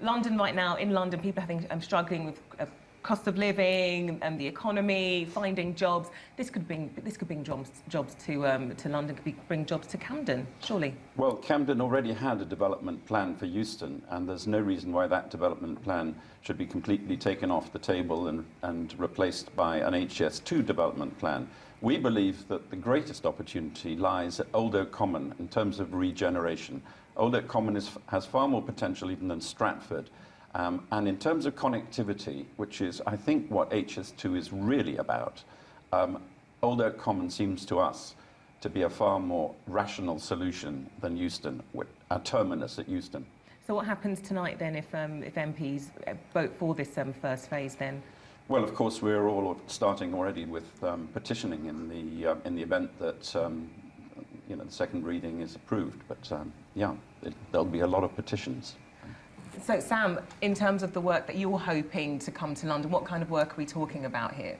London right now, in London, people are struggling with cost of living and the economy, finding jobs. This could bring jobs to London. Could bring jobs to Camden, surely. Well, Camden already had a development plan for Euston, and there's no reason why that development plan should be completely taken off the table and replaced by an HS2 development plan. We believe that the greatest opportunity lies at Old Oak Common in terms of regeneration. Old Oak Common has far more potential even than Stratford. And in terms of connectivity, which is, I think, what HS2 is really about, Old Oak Common seems to us to be a far more rational solution than Euston, a terminus at Euston. So what happens tonight then if MPs vote for this first phase then? Well, of course, we're all starting already with petitioning in the event that the second reading is approved. But yeah, there'll be a lot of petitions. So, Sam, in terms of the work that you're hoping to come to London, what kind of work are we talking about here?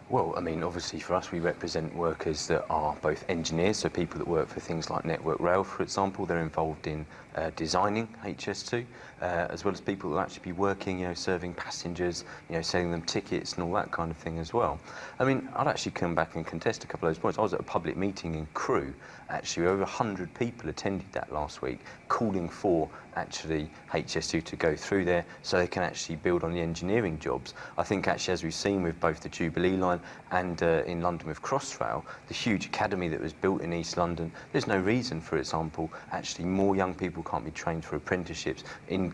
Well, I mean, obviously for us, we represent workers that are both engineers, so people that work for things like Network Rail, for example. They're involved in designing HS2, as well as people that actually be working, serving passengers, selling them tickets and all that kind of thing as well. I mean, I'd actually come back and contest a couple of those points. I was at a public meeting in Crewe, actually, over 100 people attended that last week, calling for actually HS2 to go through there so they can actually build on the engineering jobs. I think actually, as we've seen with both the Jubilee line and in London with Crossrail, the huge academy that was built in East London, there's no reason, for example, actually more young people can't be trained for apprenticeships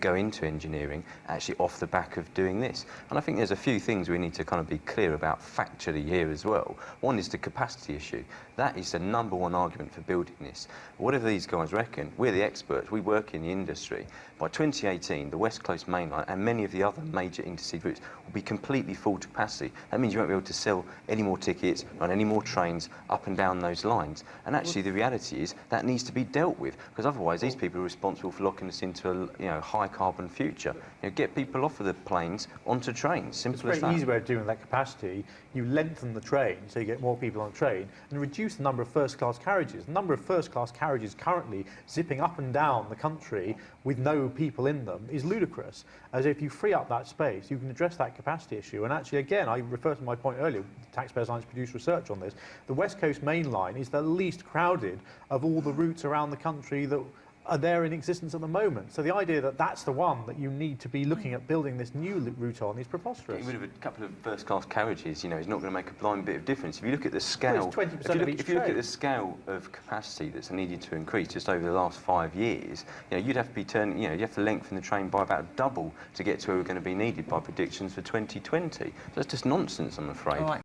go into engineering actually off the back of doing this. And I think there's a few things we need to kind of be clear about factually here as well. One is the capacity issue. That is the #1 argument for building this. Whatever these guys reckon, we're the experts, we work in the industry. By 2018, the West Coast Main Line and many of the other major intercity routes will be completely full to capacity. That means you won't be able to sell any more tickets, run any more trains up and down those lines. And actually, the reality is that needs to be dealt with, because otherwise these people are responsible for locking us into a high carbon future. Get people off of the planes onto trains. Simple as that. It's a very easy way of doing that capacity. You lengthen the train so you get more people on the train and reduce the number of first-class carriages. The number of first-class carriages currently zipping up and down the country with no people in them is ludicrous. As if you free up that space, you can address that capacity issue. And actually, again, I refer to my point earlier, Taxpayers Alliance produced research on this. The West Coast Main Line is the least crowded of all the routes around the country that are there in existence at the moment. So the idea that that's the one that you need to be looking at building this new route on is preposterous. Getting rid of a couple of first-class carriages, is not going to make a blind bit of difference. If you look at the scale, well, it's 20% of each if you look at the scale of capacity that's needed to increase just over the last 5 years, you'd have to be turning, you have to lengthen the train by about double to get to where we're going to be needed by predictions for 2020. So that's just nonsense, I'm afraid.